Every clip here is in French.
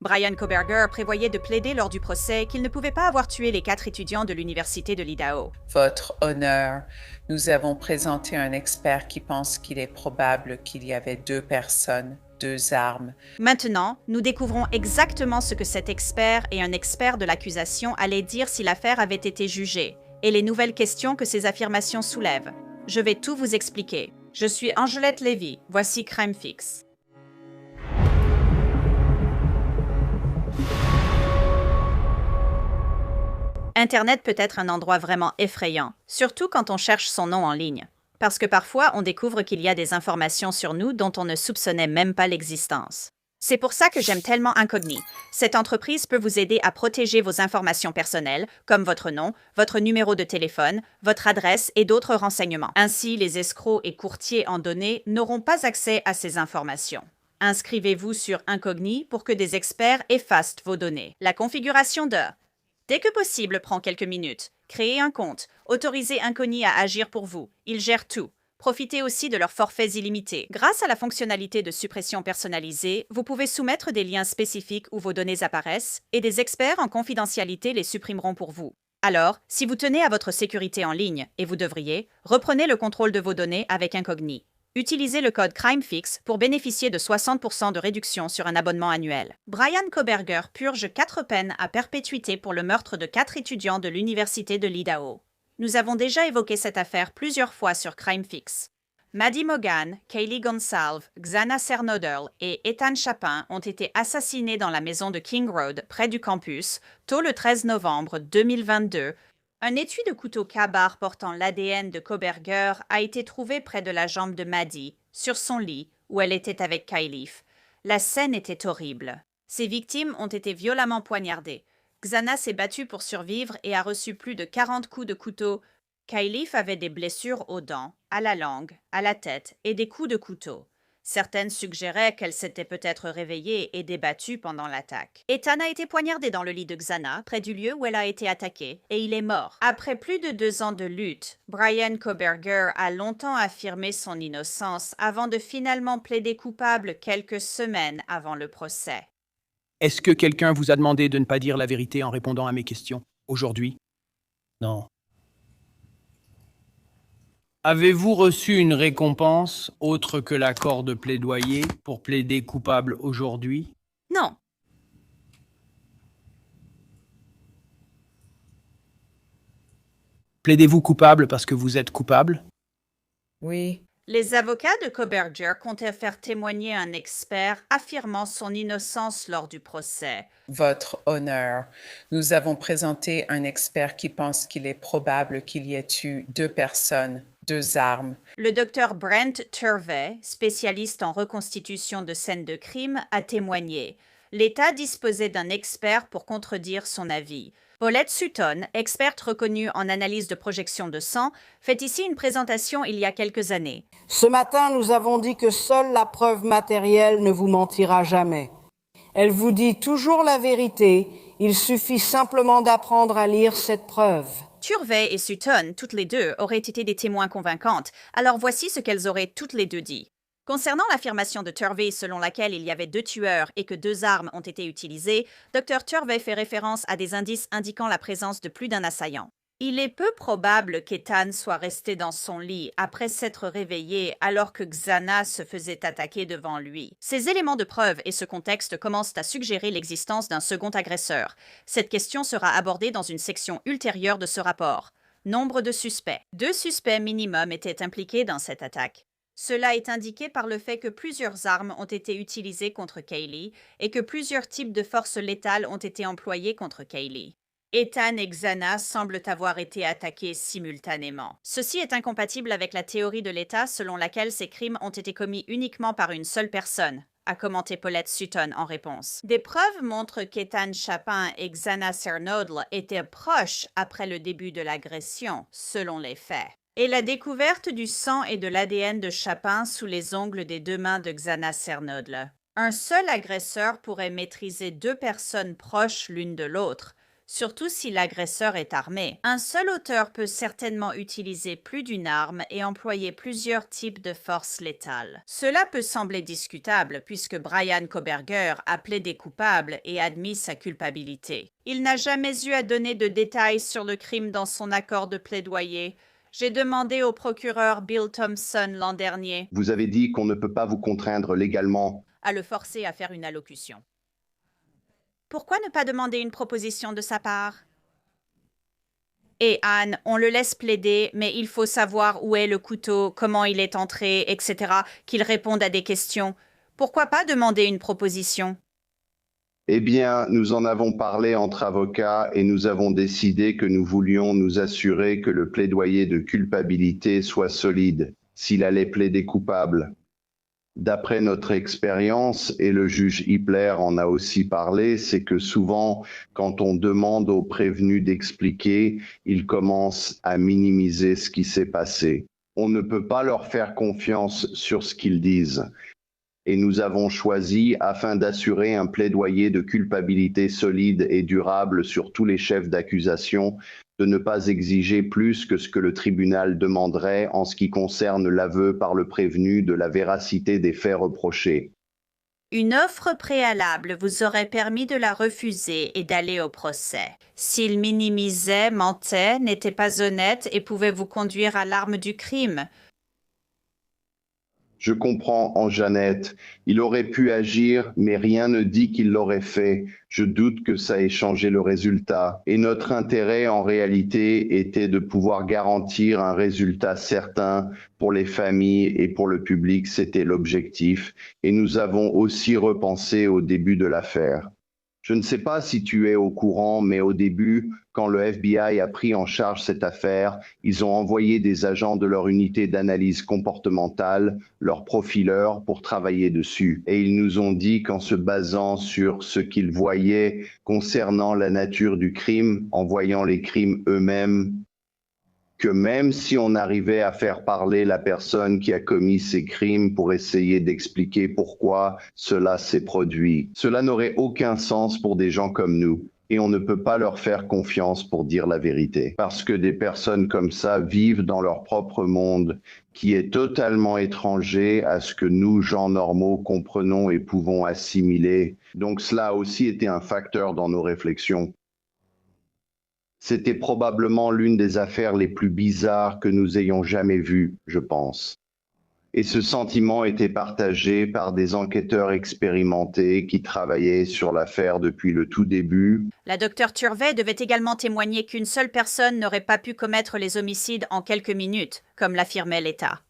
Brian Koberger prévoyait de plaider lors du procès qu'il ne pouvait pas avoir tué les 4 étudiants de l'Université de l'Idaho. Votre Honneur, nous avons présenté un expert qui pense qu'il est probable qu'il y avait 2 personnes, 2 armes. Maintenant, nous découvrons exactement ce que cet expert et un expert de l'accusation allaient dire si l'affaire avait été jugée, et les nouvelles questions que ces affirmations soulèvent. Je vais tout vous expliquer. Je suis Angelette Lévy, voici Crime Fix. Internet peut être un endroit vraiment effrayant, surtout quand on cherche son nom en ligne. Parce que parfois, on découvre qu'il y a des informations sur nous dont on ne soupçonnait même pas l'existence. C'est pour ça que j'aime tellement Incogni. Cette entreprise peut vous aider à protéger vos informations personnelles, comme votre nom, votre numéro de téléphone, votre adresse et d'autres renseignements. Ainsi, les escrocs et courtiers en données n'auront pas accès à ces informations. Inscrivez-vous sur Incogni pour que des experts effacent vos données. La configuration de dès que possible prend quelques minutes. Créez un compte. Autorisez Incogni à agir pour vous. Ils gèrent tout. Profitez aussi de leurs forfaits illimités. Grâce à la fonctionnalité de suppression personnalisée, vous pouvez soumettre des liens spécifiques où vos données apparaissent et des experts en confidentialité les supprimeront pour vous. Alors, si vous tenez à votre sécurité en ligne, et vous devriez, reprenez le contrôle de vos données avec Incogni. Utilisez le code CRIMEFIX pour bénéficier de 60% de réduction sur un abonnement annuel. Brian Koberger purge 4 peines à perpétuité pour le meurtre de 4 étudiants de l'Université de l'Idaho. Nous avons déjà évoqué cette affaire plusieurs fois sur CRIMEFIX. Maddie Mogan, Kaylee Gonsalve, Xana Cernodle et Ethan Chapin ont été assassinés dans la maison de King Road, près du campus, tôt le 13 novembre 2022. Un étui de couteau Ka-Bar portant l'ADN de Koberger a été trouvé près de la jambe de Maddie, sur son lit, où elle était avec Kayleigh. La scène était horrible. Ses victimes ont été violemment poignardées. Xana s'est battue pour survivre et a reçu plus de 40 coups de couteau. Kayleigh avait des blessures aux dents, à la langue, à la tête et des coups de couteau. Certaines suggéraient qu'elle s'était peut-être réveillée et débattue pendant l'attaque. Ethan a été poignardé dans le lit de Xana, près du lieu où elle a été attaquée, et il est mort. Après plus de 2 ans de lutte, Brian Koberger a longtemps affirmé son innocence avant de finalement plaider coupable quelques semaines avant le procès. Est-ce que quelqu'un vous a demandé de ne pas dire la vérité en répondant à mes questions aujourd'hui? Non. Avez-vous reçu une récompense autre que l'accord de plaidoyer pour plaider coupable aujourd'hui? Non. Plaidez-vous coupable parce que vous êtes coupable? Oui. Les avocats de Koberger comptaient faire témoigner un expert affirmant son innocence lors du procès. Votre Honneur, nous avons présenté un expert qui pense qu'il est probable qu'il y ait eu 2 personnes, 2 armes. Le docteur Brent Turvey, spécialiste en reconstitution de scènes de crime, a témoigné. L'État disposait d'un expert pour contredire son avis. Paulette Sutton, experte reconnue en analyse de projection de sang, fait ici une présentation il y a quelques années. Ce matin, nous avons dit que seule la preuve matérielle ne vous mentira jamais. Elle vous dit toujours la vérité, il suffit simplement d'apprendre à lire cette preuve. Turvey et Sutton, toutes les deux, auraient été des témoins convaincantes, alors voici ce qu'elles auraient toutes les deux dit. Concernant l'affirmation de Turvey selon laquelle il y avait 2 tueurs et que 2 armes ont été utilisées, Dr. Turvey fait référence à des indices indiquant la présence de plus d'un assaillant. Il est peu probable qu'Ethan soit resté dans son lit après s'être réveillé alors que Xana se faisait attaquer devant lui. Ces éléments de preuve et ce contexte commencent à suggérer l'existence d'un second agresseur. Cette question sera abordée dans une section ultérieure de ce rapport. Nombre de suspects. 2 suspects minimum étaient impliqués dans cette attaque. Cela est indiqué par le fait que plusieurs armes ont été utilisées contre Kayleigh et que plusieurs types de forces létales ont été employés contre Kayleigh. Ethan et Xana semblent avoir été attaqués simultanément. Ceci est incompatible avec la théorie de l'État selon laquelle ces crimes ont été commis uniquement par une seule personne, a commenté Paulette Sutton en réponse. Des preuves montrent qu'Ethan Chapin et Xana Cernodle étaient proches après le début de l'agression, selon les faits. Et la découverte du sang et de l'ADN de Chapin sous les ongles des 2 mains de Xana Cernodle. Un seul agresseur pourrait maîtriser 2 personnes proches l'une de l'autre. surtout si l'agresseur est armé. Un seul auteur peut certainement utiliser plus d'une arme et employer plusieurs types de forces létales. Cela peut sembler discutable puisque Bryan Kohberger a plaidé coupable et admis sa culpabilité. Il n'a jamais eu à donner de détails sur le crime dans son accord de plaidoyer. J'ai demandé au procureur Bill Thompson l'an dernier Vous avez dit qu'on ne peut pas vous contraindre légalement. à le forcer à faire une allocution. Pourquoi ne pas demander une proposition de sa part? Et Anne, on le laisse plaider, mais il faut savoir où est le couteau, comment il est entré, etc., qu'il réponde à des questions. Pourquoi pas demander une proposition? Eh bien, nous en avons parlé entre avocats et nous avons décidé que nous voulions nous assurer que le plaidoyer de culpabilité soit solide, s'il allait plaider coupable. D'après notre expérience, et le juge Hippler en a aussi parlé, c'est que souvent, quand on demande aux prévenus d'expliquer, ils commencent à minimiser ce qui s'est passé. On ne peut pas leur faire confiance sur ce qu'ils disent. Et nous avons choisi, afin d'assurer un plaidoyer de culpabilité solide et durable sur tous les chefs d'accusation, de ne pas exiger plus que ce que le tribunal demanderait en ce qui concerne l'aveu par le prévenu de la véracité des faits reprochés. Une offre préalable vous aurait permis de la refuser et d'aller au procès. S'il minimisait, mentait, n'était pas honnête et pouvait vous conduire à l'arme du crime. Je comprends, Anne-Jeannette. Il aurait pu agir, mais rien ne dit qu'il l'aurait fait. Je doute que ça ait changé le résultat. Et notre intérêt, en réalité, était de pouvoir garantir un résultat certain pour les familles et pour le public. C'était l'objectif. Et nous avons aussi repensé au début de l'affaire. Je ne sais pas si tu es au courant, mais au début, quand le FBI a pris en charge cette affaire, ils ont envoyé des agents de leur unité d'analyse comportementale, leurs profileurs, pour travailler dessus. Et ils nous ont dit qu'en se basant sur ce qu'ils voyaient concernant la nature du crime, en voyant les crimes eux-mêmes, que même si on arrivait à faire parler la personne qui a commis ces crimes pour essayer d'expliquer pourquoi cela s'est produit, cela n'aurait aucun sens pour des gens comme nous. Et on ne peut pas leur faire confiance pour dire la vérité. Parce que des personnes comme ça vivent dans leur propre monde, qui est totalement étranger à ce que nous, gens normaux, comprenons et pouvons assimiler. Donc cela a aussi été un facteur dans nos réflexions. C'était probablement l'une des affaires les plus bizarres que nous ayons jamais vues, je pense. Et ce sentiment était partagé par des enquêteurs expérimentés qui travaillaient sur l'affaire depuis le tout début. La docteure Turvey devait également témoigner qu'une seule personne n'aurait pas pu commettre les homicides en quelques minutes, comme l'affirmait l'État.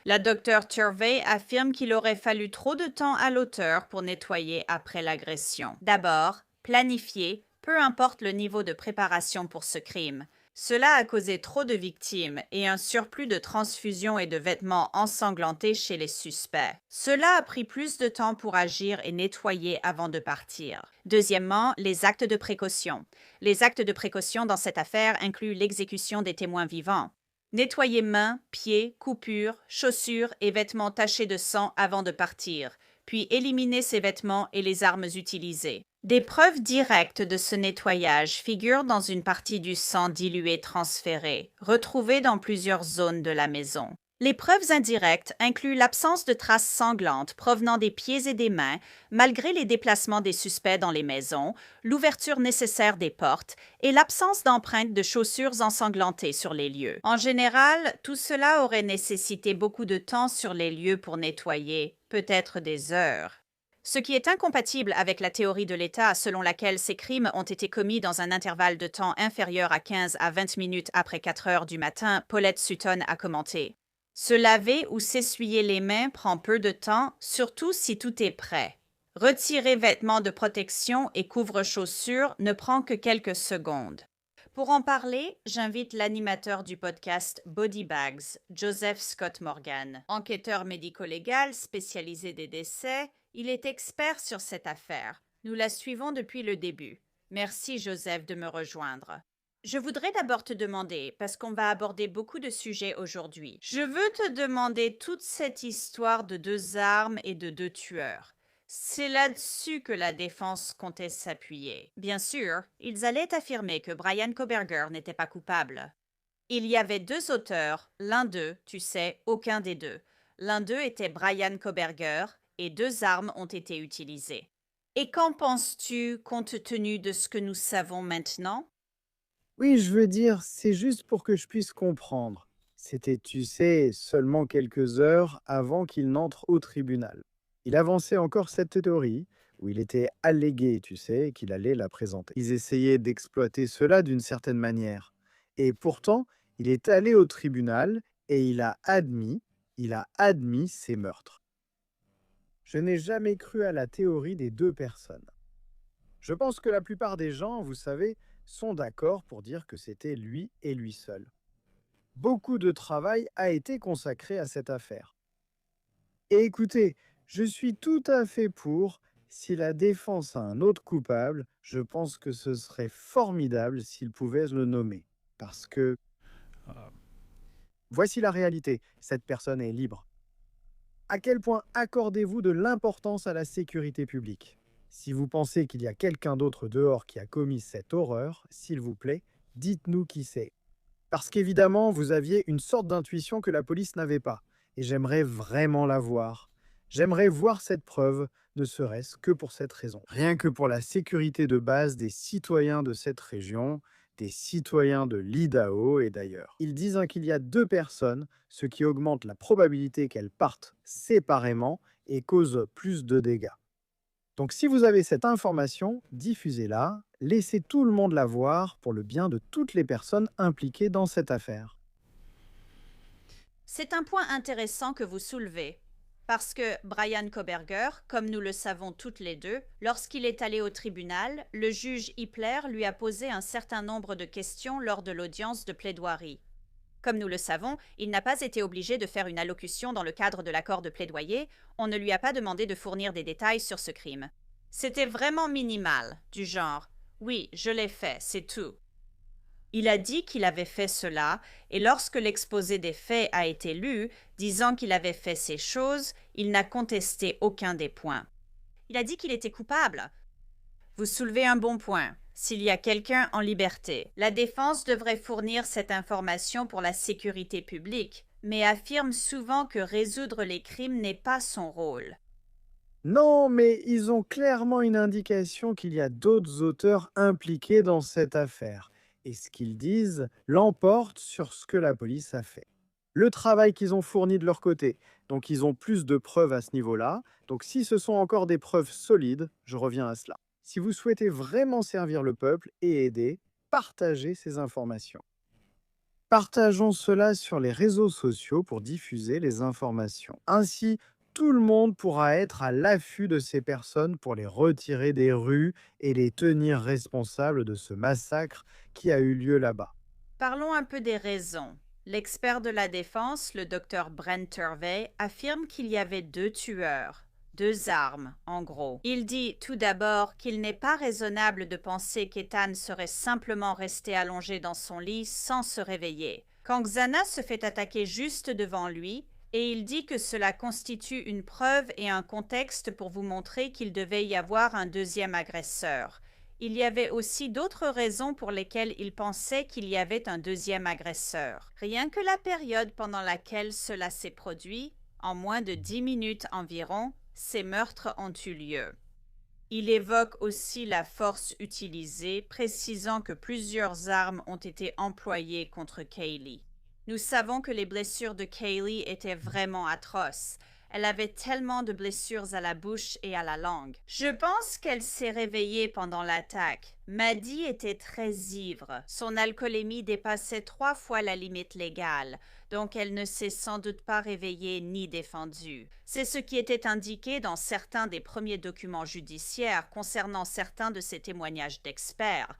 La docteure Turvey affirme qu'il aurait fallu trop de temps à l'auteur pour nettoyer après l'agression. D'abord, planifier, peu importe le niveau de préparation pour ce crime. Cela a causé trop de victimes et un surplus de transfusions et de vêtements ensanglantés chez les suspects. Cela a pris plus de temps pour agir et nettoyer avant de partir. Deuxièmement, les actes de précaution. Les actes de précaution dans cette affaire incluent l'exécution des témoins vivants. Nettoyer mains, pieds, coupures, chaussures et vêtements tachés de sang avant de partir, puis éliminer ces vêtements et les armes utilisées. Des preuves directes de ce nettoyage figurent dans une partie du sang dilué transféré, retrouvée dans plusieurs zones de la maison. Les preuves indirectes incluent l'absence de traces sanglantes provenant des pieds et des mains, malgré les déplacements des suspects dans les maisons, l'ouverture nécessaire des portes et l'absence d'empreintes de chaussures ensanglantées sur les lieux. En général, tout cela aurait nécessité beaucoup de temps sur les lieux pour nettoyer, peut-être des heures. Ce qui est incompatible avec la théorie de l'État selon laquelle ces crimes ont été commis dans un intervalle de temps inférieur à 15 à 20 minutes après 4 heures du matin, Paulette Sutton a commenté. Se laver ou s'essuyer les mains prend peu de temps, surtout si tout est prêt. Retirer vêtements de protection et couvre-chaussures ne prend que quelques secondes. Pour en parler, j'invite l'animateur du podcast Body Bags, Joseph Scott Morgan. Enquêteur médico-légal spécialisé des décès, il est expert sur cette affaire. Nous la suivons depuis le début. Merci Joseph de me rejoindre. Je voudrais d'abord te demander, parce qu'on va aborder beaucoup de sujets aujourd'hui, je veux te demander toute cette histoire de 2 armes et de 2 tueurs. C'est là-dessus que la défense comptait s'appuyer. Bien sûr, ils allaient affirmer que Brian Koberger n'était pas coupable. Il y avait deux auteurs, l'un d'eux, tu sais, aucun des deux. L'un d'eux était Brian Koberger et deux armes ont été utilisées. Et qu'en penses-tu compte tenu de ce que nous savons maintenant? Oui, je veux dire, c'est juste pour que je puisse comprendre. C'était, tu sais, seulement quelques heures avant qu'il n'entre au tribunal. Il avançait encore cette théorie, où il était allégué, tu sais, qu'il allait la présenter. Ils essayaient d'exploiter cela d'une certaine manière. Et pourtant, il est allé au tribunal et il a admis ses meurtres. Je n'ai jamais cru à la théorie des deux personnes. Je pense que la plupart des gens, vous savez, sont d'accord pour dire que c'était lui et lui seul. Beaucoup de travail a été consacré à cette affaire. Et écoutez, je suis tout à fait pour, si la défense a un autre coupable, je pense que ce serait formidable s'il pouvait le nommer. Parce que, voici la réalité, cette personne est libre. À quel point accordez-vous de l'importance à la sécurité publique? Si vous pensez qu'il y a quelqu'un d'autre dehors qui a commis cette horreur, s'il vous plaît, dites-nous qui c'est. Parce qu'évidemment, vous aviez une sorte d'intuition que la police n'avait pas. Et j'aimerais vraiment la voir. J'aimerais voir cette preuve, ne serait-ce que pour cette raison. Rien que pour la sécurité de base des citoyens de cette région, des citoyens de l'Idaho et d'ailleurs. Ils disent qu'il y a deux personnes, ce qui augmente la probabilité qu'elles partent séparément et cause plus de dégâts. Donc si vous avez cette information, diffusez-la, laissez tout le monde la voir pour le bien de toutes les personnes impliquées dans cette affaire. C'est un point intéressant que vous soulevez, parce que Brian Koberger, comme nous le savons toutes les deux, lorsqu'il est allé au tribunal, le juge Hippler lui a posé un certain nombre de questions lors de l'audience de plaidoirie. Comme nous le savons, il n'a pas été obligé de faire une allocution dans le cadre de l'accord de plaidoyer, on ne lui a pas demandé de fournir des détails sur ce crime. C'était vraiment minimal, du genre « Oui, je l'ai fait, c'est tout ». Il a dit qu'il avait fait cela, et lorsque l'exposé des faits a été lu, disant qu'il avait fait ces choses, il n'a contesté aucun des points. Il a dit qu'il était coupable. Vous soulevez un bon point. S'il y a quelqu'un en liberté, la défense devrait fournir cette information pour la sécurité publique, mais affirme souvent que résoudre les crimes n'est pas son rôle. Non, mais ils ont clairement une indication qu'il y a d'autres auteurs impliqués dans cette affaire. Et ce qu'ils disent l'emporte sur ce que la police a fait. Le travail qu'ils ont fourni de leur côté. Donc ils ont plus de preuves à ce niveau-là. Donc si ce sont encore des preuves solides, je reviens à cela. Si vous souhaitez vraiment servir le peuple et aider, partagez ces informations. Partageons cela sur les réseaux sociaux pour diffuser les informations. Ainsi, tout le monde pourra être à l'affût de ces personnes pour les retirer des rues et les tenir responsables de ce massacre qui a eu lieu là-bas. Parlons un peu des raisons. L'expert de la défense, le docteur Brent Turvey, affirme qu'il y avait deux tueurs. Deux armes, en gros. Il dit tout d'abord qu'il n'est pas raisonnable de penser qu'Ethan serait simplement resté allongé dans son lit sans se réveiller. Quand Xana se fait attaquer juste devant lui, et il dit que cela constitue une preuve et un contexte pour vous montrer qu'il devait y avoir un deuxième agresseur. Il y avait aussi d'autres raisons pour lesquelles il pensait qu'il y avait un deuxième agresseur. Rien que la période pendant laquelle cela s'est produit, en moins de 10 minutes environ, ces meurtres ont eu lieu. Il évoque aussi la force utilisée, précisant que plusieurs armes ont été employées contre Kaylee. Nous savons que les blessures de Kaylee étaient vraiment atroces. Elle avait tellement de blessures à la bouche et à la langue. Je pense qu'elle s'est réveillée pendant l'attaque. Maddie était très ivre. Son alcoolémie dépassait 3 fois la limite légale, donc elle ne s'est sans doute pas réveillée ni défendue. C'est ce qui était indiqué dans certains des premiers documents judiciaires concernant certains de ces témoignages d'experts.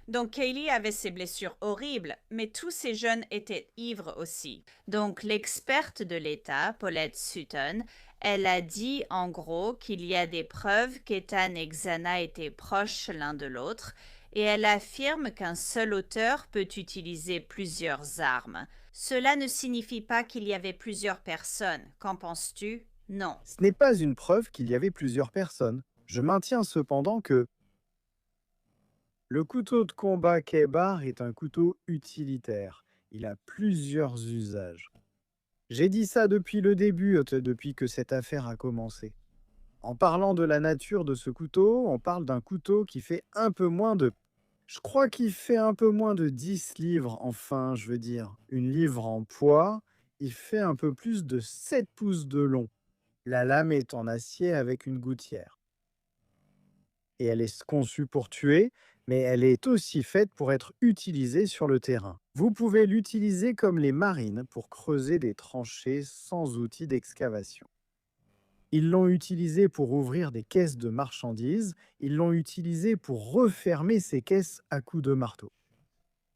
Donc Kaylee avait ses blessures horribles, mais tous ces jeunes étaient ivres aussi. Donc l'experte de l'État, Paulette Sutton, elle a dit en gros qu'il y a des preuves qu'Ethan et Xana étaient proches l'un de l'autre, et elle affirme qu'un seul auteur peut utiliser plusieurs armes. Cela ne signifie pas qu'il y avait plusieurs personnes. Qu'en penses-tu? Non. Ce n'est pas une preuve qu'il y avait plusieurs personnes. Je maintiens cependant que le couteau de combat Khaybar est un couteau utilitaire. Il a plusieurs usages. J'ai dit ça depuis le début, depuis que cette affaire a commencé. En parlant de la nature de ce couteau, on parle d'un couteau qui fait un peu moins de... Je crois qu'il fait un peu moins de 10 livres, enfin, je veux dire. Une livre en poids, il fait un peu plus de 7 pouces de long. La lame est en acier avec une gouttière. Et elle est conçue pour tuer, mais elle est aussi faite pour être utilisée sur le terrain. Vous pouvez l'utiliser comme les marines pour creuser des tranchées sans outils d'excavation. Ils l'ont utilisé pour ouvrir des caisses de marchandises, ils l'ont utilisé pour refermer ces caisses à coups de marteau.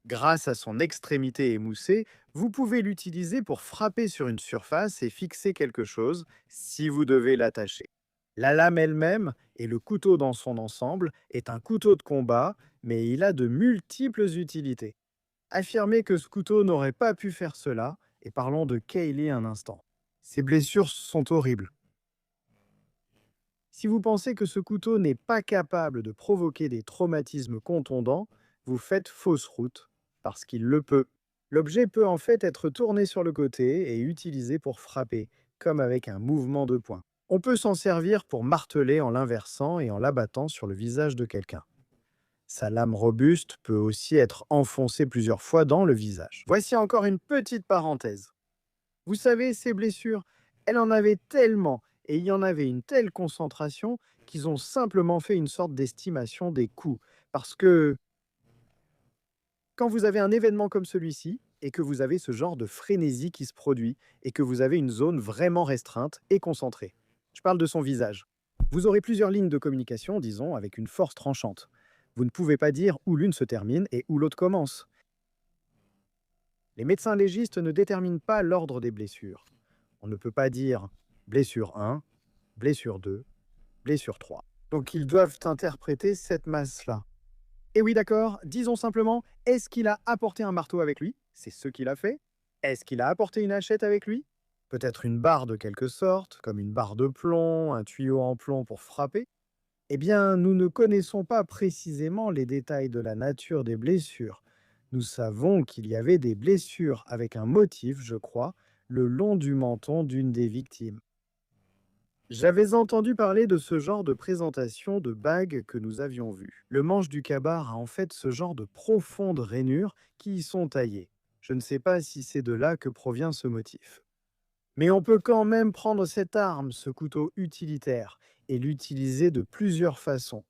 Grâce à son extrémité émoussée, vous pouvez l'utiliser pour frapper sur une surface et fixer quelque chose si vous devez l'attacher. La lame elle-même et le couteau dans son ensemble est un couteau de combat, mais il a de multiples utilités. Affirmer que ce couteau n'aurait pas pu faire cela, et parlons de Kaylee un instant. Ses blessures sont horribles. Si vous pensez que ce couteau n'est pas capable de provoquer des traumatismes contondants, vous faites fausse route, parce qu'il le peut. L'objet peut en fait être tourné sur le côté et utilisé pour frapper, comme avec un mouvement de poing. On peut s'en servir pour marteler en l'inversant et en l'abattant sur le visage de quelqu'un. Sa lame robuste peut aussi être enfoncée plusieurs fois dans le visage. Voici encore une petite parenthèse. Vous savez, ces blessures, elle en avait tellement et il y en avait une telle concentration qu'ils ont simplement fait une sorte d'estimation des coûts. Parce que quand vous avez un événement comme celui-ci et que vous avez ce genre de frénésie qui se produit et que vous avez une zone vraiment restreinte et concentrée, je parle de son visage. Vous aurez plusieurs lignes de communication, disons, avec une force tranchante. Vous ne pouvez pas dire où l'une se termine et où l'autre commence. Les médecins légistes ne déterminent pas l'ordre des blessures. On ne peut pas dire blessure 1, blessure 2, blessure 3. Donc ils doivent interpréter cette masse-là. Et oui, d'accord, disons simplement, est-ce qu'il a apporté un marteau avec lui? C'est ce qu'il a fait. Est-ce qu'il a apporté une hachette avec lui? Peut-être une barre de quelque sorte, comme une barre de plomb, un tuyau en plomb pour frapper? Eh bien, nous ne connaissons pas précisément les détails de la nature des blessures. Nous savons qu'il y avait des blessures avec un motif, je crois, le long du menton d'une des victimes. J'avais entendu parler de ce genre de présentation de bagues que nous avions vues. Le manche du Khaybar a en fait ce genre de profondes rainures qui y sont taillées. Je ne sais pas si c'est de là que provient ce motif. Mais on peut quand même prendre cette arme, ce couteau utilitaire, et l'utiliser de plusieurs façons.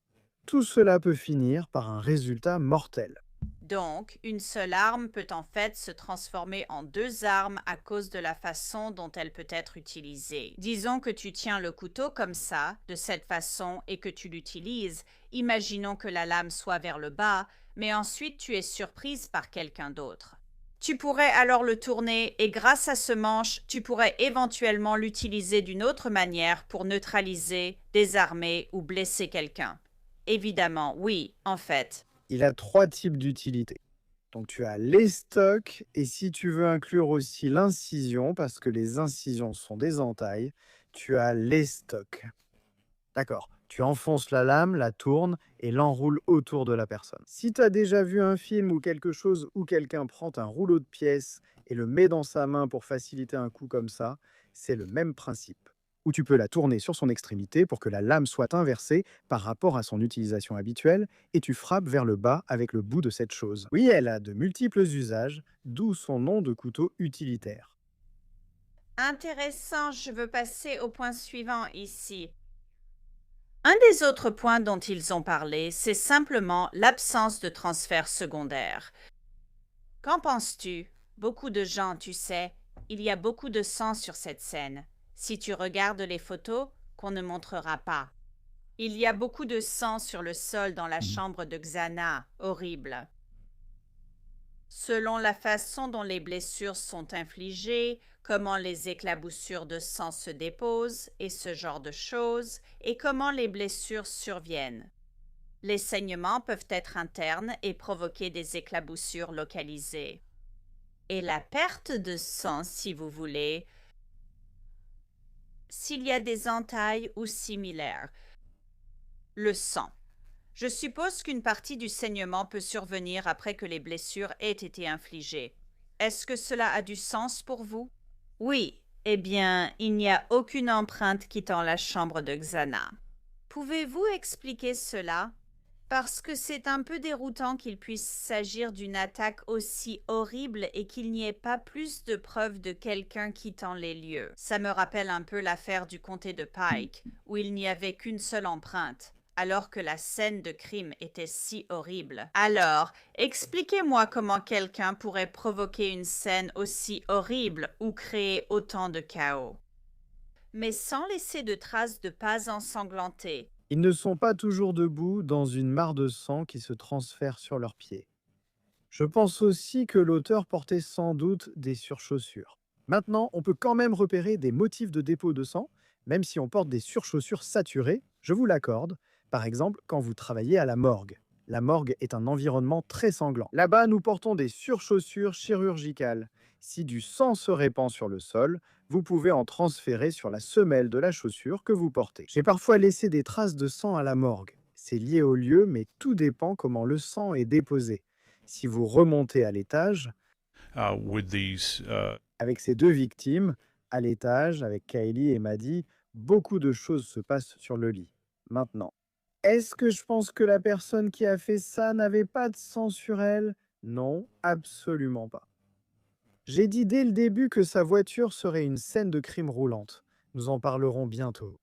Tout cela peut finir par un résultat mortel. Donc, une seule arme peut en fait se transformer en deux armes à cause de la façon dont elle peut être utilisée. Disons que tu tiens le couteau comme ça, de cette façon, et que tu l'utilises. Imaginons que la lame soit vers le bas, mais ensuite tu es surprise par quelqu'un d'autre. Tu pourrais alors le tourner et grâce à ce manche, tu pourrais éventuellement l'utiliser d'une autre manière pour neutraliser, désarmer ou blesser quelqu'un. Évidemment, oui, en fait. Il a 3 types d'utilités. Donc tu as l'estoc, et si tu veux inclure aussi l'incision, parce que les incisions sont des entailles, tu as l'estoc. D'accord. Tu enfonces la lame, la tournes et l'enroules autour de la personne. Si tu as déjà vu un film ou quelque chose où quelqu'un prend un rouleau de pièces et le met dans sa main pour faciliter un coup comme ça, c'est le même principe. Ou tu peux la tourner sur son extrémité pour que la lame soit inversée par rapport à son utilisation habituelle et tu frappes vers le bas avec le bout de cette chose. Oui, elle a de multiples usages, d'où son nom de couteau utilitaire. Intéressant, je veux passer au point suivant ici. Un des autres points dont ils ont parlé, c'est simplement l'absence de transfert secondaire. Qu'en penses-tu? Beaucoup de gens, tu sais, il y a beaucoup de sang sur cette scène. Si tu regardes les photos, qu'on ne montrera pas. Il y a beaucoup de sang sur le sol dans la chambre de Xana, horrible. Selon la façon dont les blessures sont infligées, comment les éclaboussures de sang se déposent et ce genre de choses, et comment les blessures surviennent. Les saignements peuvent être internes et provoquer des éclaboussures localisées. Et la perte de sang, si vous voulez, s'il y a des entailles ou similaires. Le sang. Je suppose qu'une partie du saignement peut survenir après que les blessures aient été infligées. Est-ce que cela a du sens pour vous? Oui. Eh bien, il n'y a aucune empreinte quittant la chambre de Xana. Pouvez-vous expliquer cela? Parce que c'est un peu déroutant qu'il puisse s'agir d'une attaque aussi horrible et qu'il n'y ait pas plus de preuves de quelqu'un quittant les lieux. Ça me rappelle un peu l'affaire du comté de Pike, où il n'y avait qu'une seule empreinte, alors que la scène de crime était si horrible. Alors, expliquez-moi comment quelqu'un pourrait provoquer une scène aussi horrible ou créer autant de chaos. Mais sans laisser de traces de pas ensanglantés. Ils ne sont pas toujours debout dans une mare de sang qui se transfère sur leurs pieds. Je pense aussi que l'auteur portait sans doute des surchaussures. Maintenant, on peut quand même repérer des motifs de dépôt de sang, même si on porte des surchaussures saturées, je vous l'accorde, par exemple quand vous travaillez à la morgue. La morgue est un environnement très sanglant. Là-bas, nous portons des surchaussures chirurgicales. Si du sang se répand sur le sol, vous pouvez en transférer sur la semelle de la chaussure que vous portez. J'ai parfois laissé des traces de sang à la morgue. C'est lié au lieu, mais tout dépend comment le sang est déposé. Si vous remontez à l'étage, avec ces deux victimes, à l'étage, avec Kylie et Maddie, beaucoup de choses se passent sur le lit. Maintenant, est-ce que je pense que la personne qui a fait ça n'avait pas de sang sur elle? Non, absolument pas. J'ai dit dès le début que sa voiture serait une scène de crime roulante. Nous en parlerons bientôt.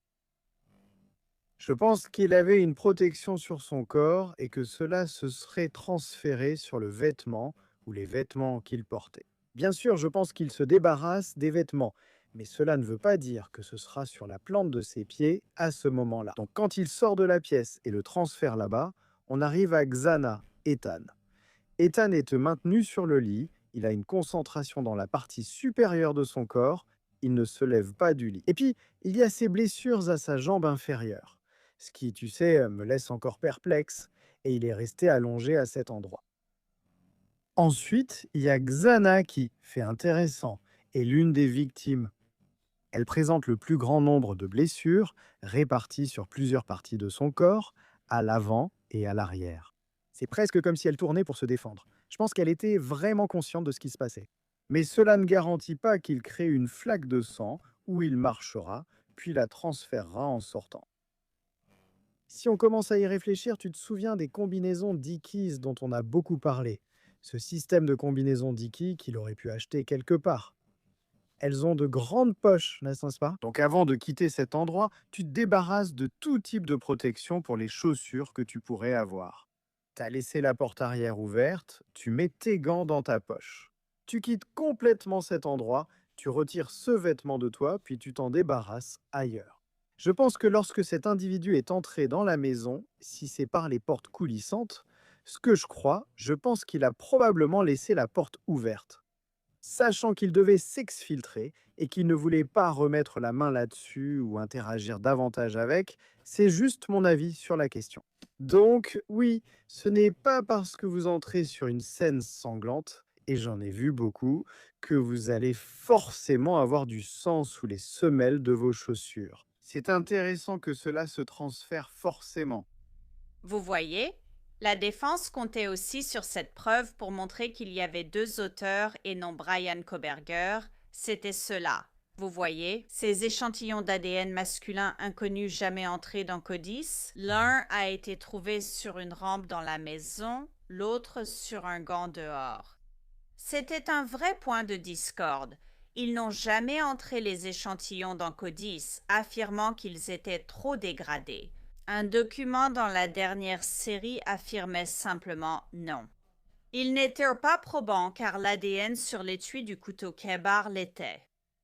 Je pense qu'il avait une protection sur son corps et que cela se serait transféré sur le vêtement ou les vêtements qu'il portait. Bien sûr, je pense qu'il se débarrasse des vêtements, mais cela ne veut pas dire que ce sera sur la plante de ses pieds à ce moment-là. Donc quand il sort de la pièce et le transfère là-bas, on arrive à Xana, Ethan. Ethan est maintenu sur le lit, il a une concentration dans la partie supérieure de son corps, il ne se lève pas du lit. Et puis, il y a ses blessures à sa jambe inférieure, ce qui, tu sais, me laisse encore perplexe, et il est resté allongé à cet endroit. Ensuite, il y a Xana qui, fait intéressant, est l'une des victimes. Elle présente le plus grand nombre de blessures, réparties sur plusieurs parties de son corps, à l'avant et à l'arrière. C'est presque comme si elle tournait pour se défendre. Je pense qu'elle était vraiment consciente de ce qui se passait. Mais cela ne garantit pas qu'il crée une flaque de sang où il marchera, puis la transférera en sortant. Si on commence à y réfléchir, tu te souviens des combinaisons Dickies dont on a beaucoup parlé. Ce système de combinaisons Dickies qu'il aurait pu acheter quelque part. Elles ont de grandes poches, n'est-ce pas? Donc avant de quitter cet endroit, tu te débarrasses de tout type de protection pour les chaussures que tu pourrais avoir. T'as laissé la porte arrière ouverte, tu mets tes gants dans ta poche. Tu quittes complètement cet endroit, tu retires ce vêtement de toi, puis tu t'en débarrasses ailleurs. Je pense que lorsque cet individu est entré dans la maison, si c'est par les portes coulissantes, ce que je pense qu'il a probablement laissé la porte ouverte. Sachant qu'il devait s'exfiltrer et qu'il ne voulait pas remettre la main là-dessus ou interagir davantage avec, c'est juste mon avis sur la question. Donc oui, ce n'est pas parce que vous entrez sur une scène sanglante, et j'en ai vu beaucoup, que vous allez forcément avoir du sang sous les semelles de vos chaussures. C'est intéressant que cela se transfère forcément. Vous voyez, la défense comptait aussi sur cette preuve pour montrer qu'il y avait deux auteurs et non Brian Koberger. C'était cela. Vous voyez, ces échantillons d'ADN masculin inconnus jamais entrés dans Codis. L'un a été trouvé sur une rampe dans la maison, l'autre sur un gant dehors. C'était un vrai point de discorde. Ils n'ont jamais entré les échantillons dans Codis, affirmant qu'ils étaient trop dégradés. Un document dans la dernière série affirmait simplement non. Ils n'étaient pas probants car l'ADN sur l'étui du couteau Kebar l'était.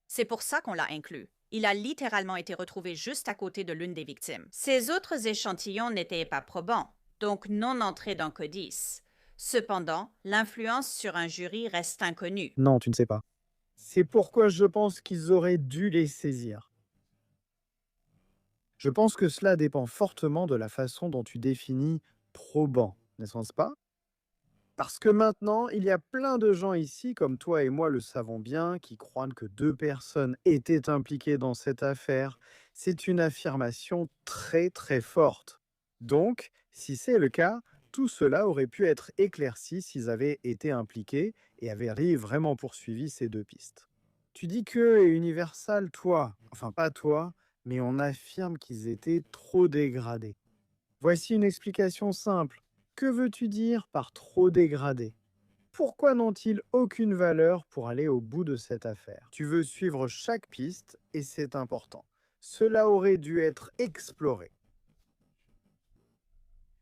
C'est pour ça qu'on l'a inclus. Il a littéralement été retrouvé juste à côté de l'une des victimes. Ces autres échantillons n'étaient pas probants, donc non entrés dans Codis. Cependant, l'influence sur un jury reste inconnue. Non, tu ne sais pas. C'est pourquoi je pense qu'ils auraient dû les saisir. Je pense que cela dépend fortement de la façon dont tu définis probant, n'est-ce pas? Parce que maintenant, il y a plein de gens ici, comme toi et moi le savons bien, qui croient que deux personnes étaient impliquées dans cette affaire. C'est une affirmation très très forte. Donc, si c'est le cas, tout cela aurait pu être éclairci s'ils avaient été impliqués et avaient vraiment poursuivi ces deux pistes. Tu dis que Universal, toi, enfin pas toi, mais on affirme qu'ils étaient trop dégradés. Voici une explication simple. Que veux-tu dire par trop dégradé? Pourquoi n'ont-ils aucune valeur pour aller au bout de cette affaire? Tu veux suivre chaque piste et c'est important. Cela aurait dû être exploré.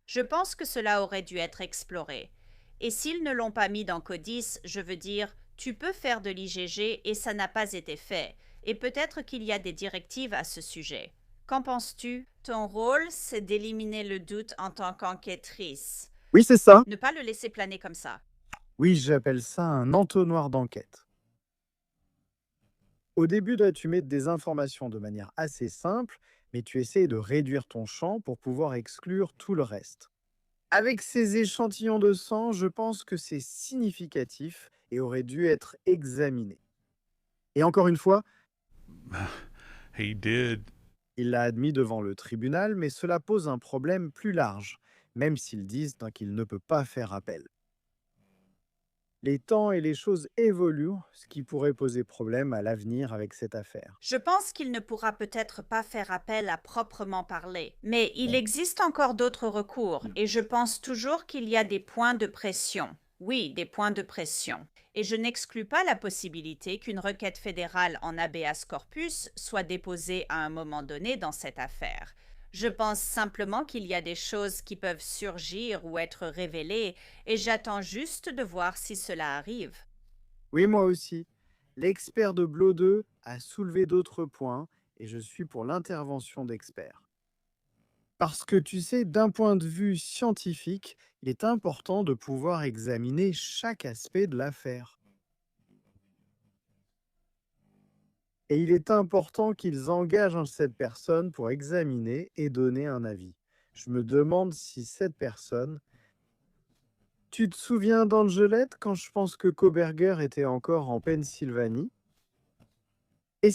Je pense que cela aurait dû être exploré. Et s'ils ne l'ont pas mis dans Codis, je veux dire, tu peux faire de l'IGG et ça n'a pas été fait. Et peut-être qu'il y a des directives à ce sujet. Qu'en penses-tu? Ton rôle, c'est d'éliminer le doute en tant qu'enquêtrice. Oui, c'est ça. Ne pas le laisser planer comme ça. Oui, j'appelle ça un entonnoir d'enquête. Au début, là, tu mets des informations de manière assez simple, mais tu essaies de réduire ton champ pour pouvoir exclure tout le reste. Avec ces échantillons de sang, je pense que c'est significatif et aurait dû être examiné. Et encore une fois, He did. il l'a admis devant le tribunal, mais cela pose un problème plus large, même s'ils disent qu'il ne peut pas faire appel. Les temps et les choses évoluent, ce qui pourrait poser problème à l'avenir avec cette affaire. Je pense qu'il ne pourra peut-être pas faire appel à proprement parler, mais il existe encore d'autres recours et je pense toujours qu'il y a des points de pression. Oui, des points de pression. Et je n'exclus pas la possibilité qu'une requête fédérale en habeas corpus soit déposée à un moment donné dans cette affaire. Je pense simplement qu'il y a des choses qui peuvent surgir ou être révélées et j'attends juste de voir si cela arrive. Oui, moi aussi. L'expert de Blo 2 a soulevé d'autres points et je suis pour l'intervention d'experts. Parce que tu sais, d'un point de vue scientifique, il est important de pouvoir examiner chaque aspect de l'affaire. Et il est important qu'ils engagent cette personne pour examiner et donner un avis. Je me demande si cette personne... Tu te souviens d'Angelette quand je pense que Koberger était encore en Pennsylvanie? Et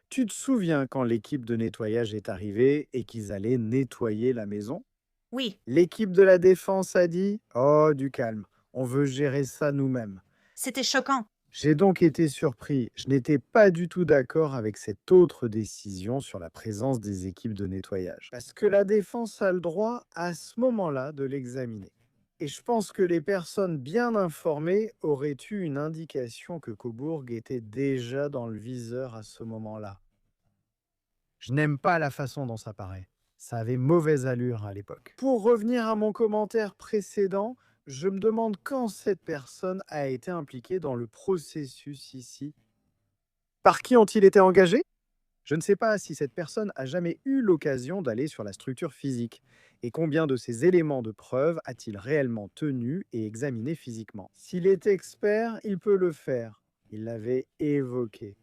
tu te souviens quand l'équipe de nettoyage est arrivée et qu'ils allaient nettoyer la maison? Oui, L'équipe de la défense a dit: «Oh, du calme, on veut gérer ça nous-mêmes». c'était choquant. J'ai donc été surpris. Je n'étais pas du tout d'accord avec cette autre décision sur la présence des équipes de nettoyage. Parce que la défense a le droit, à ce moment-là, de l'examiner. Et je pense que les personnes bien informées auraient eu une indication que Cobourg était déjà dans le viseur à ce moment-là. Je n'aime pas la façon dont ça paraît. Ça avait mauvaise allure à l'époque. Pour revenir à mon commentaire précédent, je me demande quand cette personne a été impliquée dans le processus ici. Par qui ont-ils été engagés? Je ne sais pas si cette personne a jamais eu l'occasion d'aller sur la structure physique et combien de ces éléments de preuve a-t-il réellement tenu et examiné physiquement. S'il est expert, il peut le faire. Il l'avait évoqué.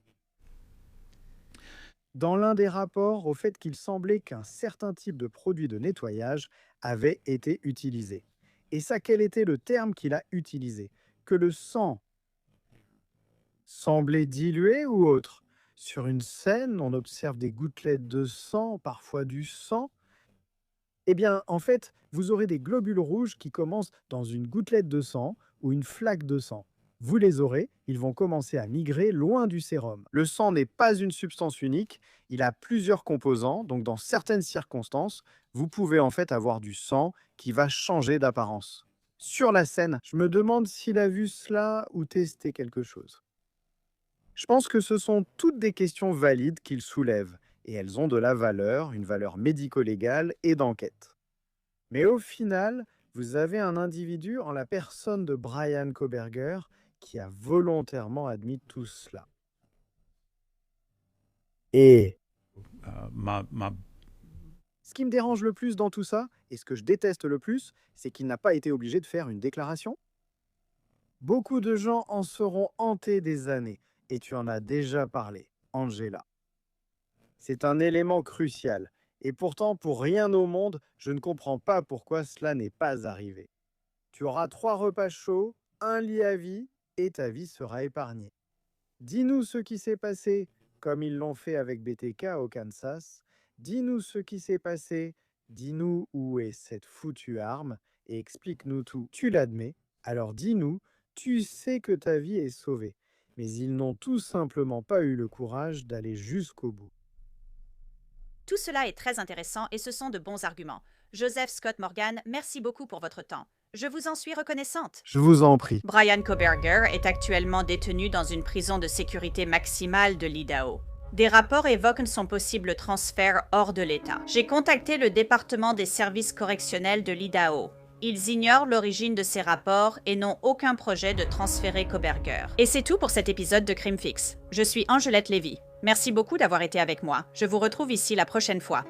Dans l'un des rapports, au fait qu'il semblait qu'un certain type de produit de nettoyage avait été utilisé. Et ça, quel était le terme qu'il a utilisé? Que le sang semblait dilué ou autre? Sur une scène, on observe des gouttelettes de sang, parfois du sang. Eh bien, en fait, vous aurez des globules rouges qui commencent dans une gouttelette de sang ou une flaque de sang. Vous les aurez, ils vont commencer à migrer loin du sérum. Le sang n'est pas une substance unique, il a plusieurs composants, donc dans certaines circonstances, vous pouvez en fait avoir du sang qui va changer d'apparence. Sur la scène, je me demande s'il a vu cela ou testé quelque chose. Je pense que ce sont toutes des questions valides qu'il soulève, et elles ont de la valeur, une valeur médico-légale et d'enquête. Mais au final, vous avez un individu en la personne de Brian Koberger qui a volontairement admis tout cela. Et ce qui me dérange le plus dans tout ça, et ce que je déteste le plus, c'est qu'il n'a pas été obligé de faire une déclaration. Beaucoup de gens en seront hantés des années, et tu en as déjà parlé, Angela. C'est un élément crucial, et pourtant, pour rien au monde, je ne comprends pas pourquoi cela n'est pas arrivé. Tu auras 3 repas chauds, un lit à vie, et ta vie sera épargnée. Dis-nous ce qui s'est passé, comme ils l'ont fait avec BTK au Kansas. Dis-nous ce qui s'est passé. Dis-nous où est cette foutue arme et explique-nous tout. Tu l'admets, alors dis-nous, tu sais que ta vie est sauvée. Mais ils n'ont tout simplement pas eu le courage d'aller jusqu'au bout. Tout cela est très intéressant et ce sont de bons arguments. Joseph Scott Morgan, merci beaucoup pour votre temps. Je vous en suis reconnaissante. Je vous en prie. Brian Koberger est actuellement détenu dans une prison de sécurité maximale de l'Idaho. Des rapports évoquent son possible transfert hors de l'État. J'ai contacté le département des services correctionnels de l'Idaho. Ils ignorent l'origine de ces rapports et n'ont aucun projet de transférer Koberger. Et c'est tout pour cet épisode de Crime Fix. Je suis Angelette Lévy. Merci beaucoup d'avoir été avec moi. Je vous retrouve ici la prochaine fois.